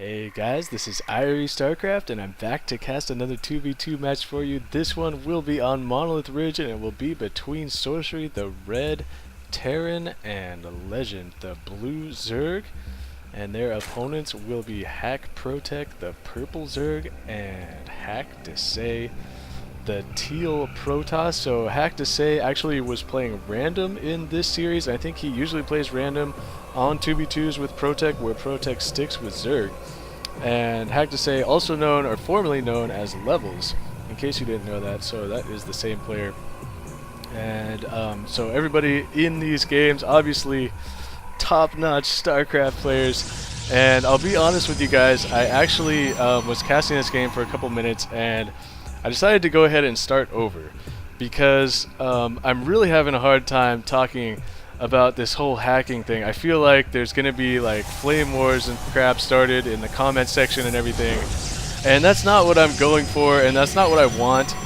Hey guys, this is Irie Starcraft, and I'm back to cast another 2v2 match for you. This one will be on Monlyth Ridge, and it will be between Sorcery, the red Terran, and Legend, the blue Zerg. And their opponents will be haCkProTech, the purple Zerg, and haCkDeSaix, the teal Protoss. So haCkDeSaix actually was playing random in this series. I think he usually plays random on 2v2s with ProTech, where ProTech sticks with Zerg. And haCkDeSaix, also known or formerly known as Levels, in case you didn't know that. So that is the same player. And so everybody in these games, obviously top-notch StarCraft players. And I'll be honest with you guys, I actually was casting this game for a couple minutes, and I decided to go ahead and start over because I'm really having a hard time talking about this whole hacking thing. I feel like there's going to be like flame wars and crap started in the comment section and everything, and that's not what I'm going for, and that's not what I want.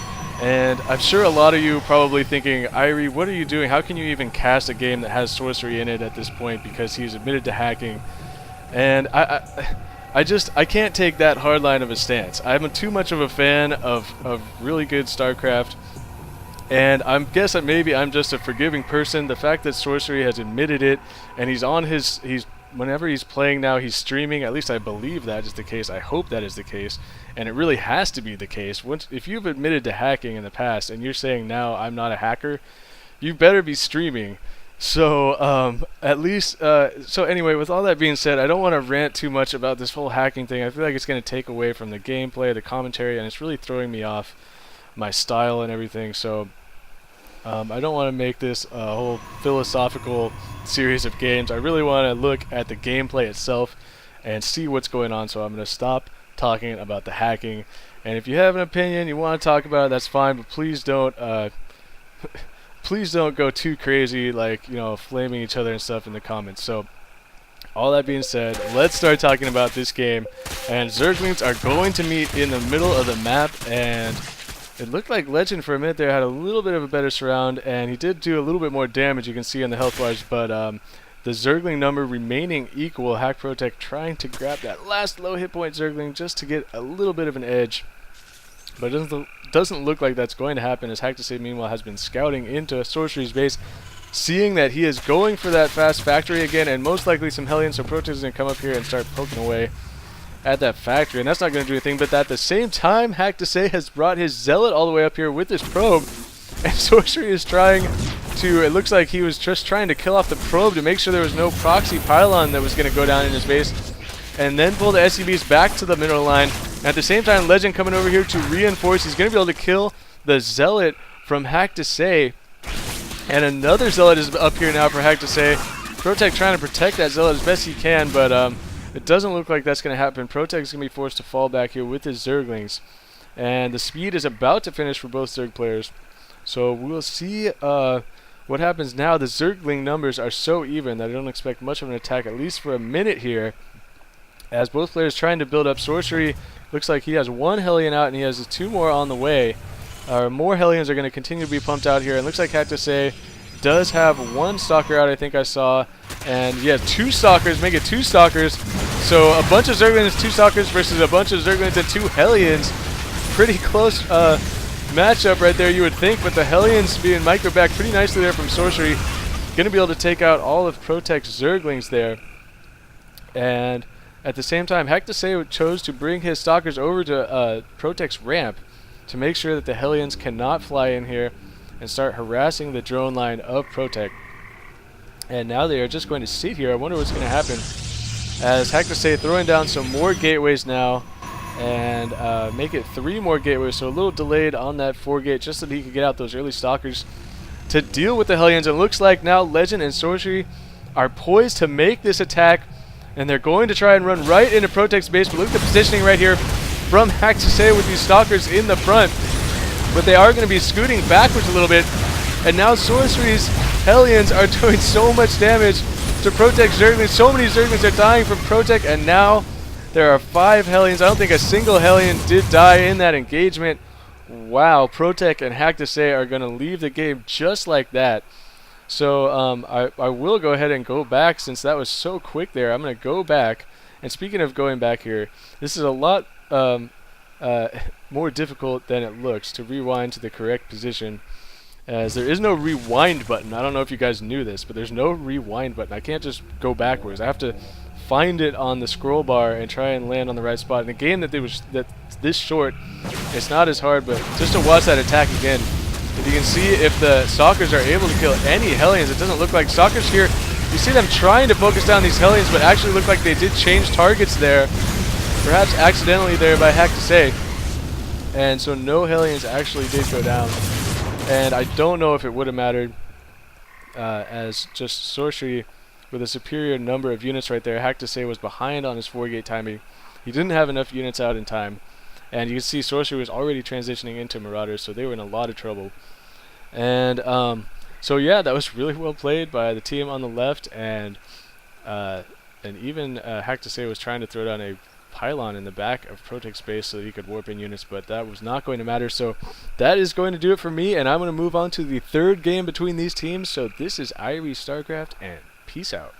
And I'm sure a lot of you probably thinking, Irie, what are you doing? How can you even cast a game that has Sorcery in it at this point, because he's admitted to hacking? And I can't take that hard line of a stance. I'm too much of a fan of really good StarCraft, and I guess that maybe I'm just a forgiving person. The fact that Sorcery has admitted it, and whenever he's playing now, he's streaming. At least I believe that is the case. I hope that is the case, and it really has to be the case. If you've admitted to hacking in the past, and you're saying now I'm not a hacker, you better be streaming. So at least so anyway, with all that being said, I don't want to rant too much about this whole hacking thing. I feel like it's going to take away from the gameplay, the commentary, and it's really throwing me off my style and everything. So I don't want to make this a whole philosophical series of games. I really want to look at the gameplay itself and see what's going on. So I'm going to stop talking about the hacking. And if you have an opinion, you want to talk about it, that's fine. But please don't please don't go too crazy, like, you know, flaming each other and stuff in the comments. So all that being said, let's start talking about this game. And Zerglings are going to meet in the middle of the map, and it looked like Legend for a minute there had a little bit of a better surround, and he did do a little bit more damage, you can see on the health bars, but the Zergling number remaining equal. haCkProTech trying to grab that last low hit point Zergling just to get a little bit of an edge, but it doesn't look like that's going to happen, as haCkDeSaix meanwhile has been scouting into Sorcery's base, seeing that he is going for that fast factory again, and most likely some Hellions, so ProTech is going to come up here and start poking away at that factory, and that's not going to do anything. But at the same time, haCkDeSaix has brought his Zealot all the way up here with his probe, and Sorcery is trying to, it looks like he was just trying to kill off the probe to make sure there was no proxy pylon that was going to go down in his base, and then pull the SCVs back to the middle line. And at the same time, Legend coming over here to reinforce. He's going to be able to kill the Zealot from haCkDeSaix, and another Zealot is up here now for haCkDeSaix. ProTech trying to protect that Zealot as best he can, but it doesn't look like that's going to happen. ProTech is going to be forced to fall back here with his Zerglings. And the speed is about to finish for both Zerg players. So we'll see what happens now. The Zergling numbers are so even that I don't expect much of an attack, at least for a minute here, as both players trying to build up. Sorcery looks like he has one Hellion out, and he has two more on the way. More Hellions are going to continue to be pumped out here. And looks like haCkDeSaix does have one Stalker out, I think I saw. And yeah, two Stalkers, make it two Stalkers. So a bunch of Zerglings, two Stalkers versus a bunch of Zerglings and two Hellions. Pretty close matchup right there, you would think, but the Hellions being micro back pretty nicely there from Sorcery. Going to be able to take out all of ProTech's Zerglings there. And at the same time, haCkDeSaix chose to bring his Stalkers over to ProTech's ramp to make sure that the Hellions cannot fly in here and start harassing the drone line of ProTech. And now they are just going to sit here. I wonder what's going to happen, as haCkDeSaix throwing down some more gateways now, and make it 3 more gateways, so a little delayed on that 4 gate, just so that he could get out those early Stalkers to deal with the Hellions. And it looks like now Legend and Sorcery are poised to make this attack, and they're going to try and run right into ProTech's base. But look at the positioning right here from haCkDeSaix with these Stalkers in the front, but they are going to be scooting backwards a little bit. And now Sorcery's Hellions are doing so much damage to ProTech's Zerglings. So many Zerglings are dying from ProTech, and now there are 5 Hellions. I don't think a single Hellion did die in that engagement. Wow, ProTech and haCkDeSaix are going to leave the game just like that. So I will go ahead and go back, since that was so quick there. I'm going to go back And speaking of going back here, this is a lot uh, more difficult than it looks to rewind to the correct position, as there is no rewind button. I don't know if you guys knew this, but there's no rewind button. I can't just go backwards. I have to find it on the scroll bar and try and land on the right spot. In a game that this short, it's not as hard, but just to watch that attack again, if you can see if the Stalkers are able to kill any Hellions, it doesn't look like Stalkers here. You see them trying to focus down these Hellions, but actually look like they did change targets there, perhaps accidentally there by haCkDeSaix. And so no Hellions actually did go down. And I don't know if it would have mattered, as just Sorcery with a superior number of units right there. haCkDeSaix was behind on his 4-gate timing. He didn't have enough units out in time. And you can see Sorcery was already transitioning into Marauders, so they were in a lot of trouble. And so yeah, that was really well played by the team on the left, and even haCkDeSaix was trying to throw down a pylon in the back of Protech's base so that he could warp in units, but that was not going to matter. So that is going to do it for me, and I'm going to move on to the third game between these teams. So this is Starcraft, and peace out.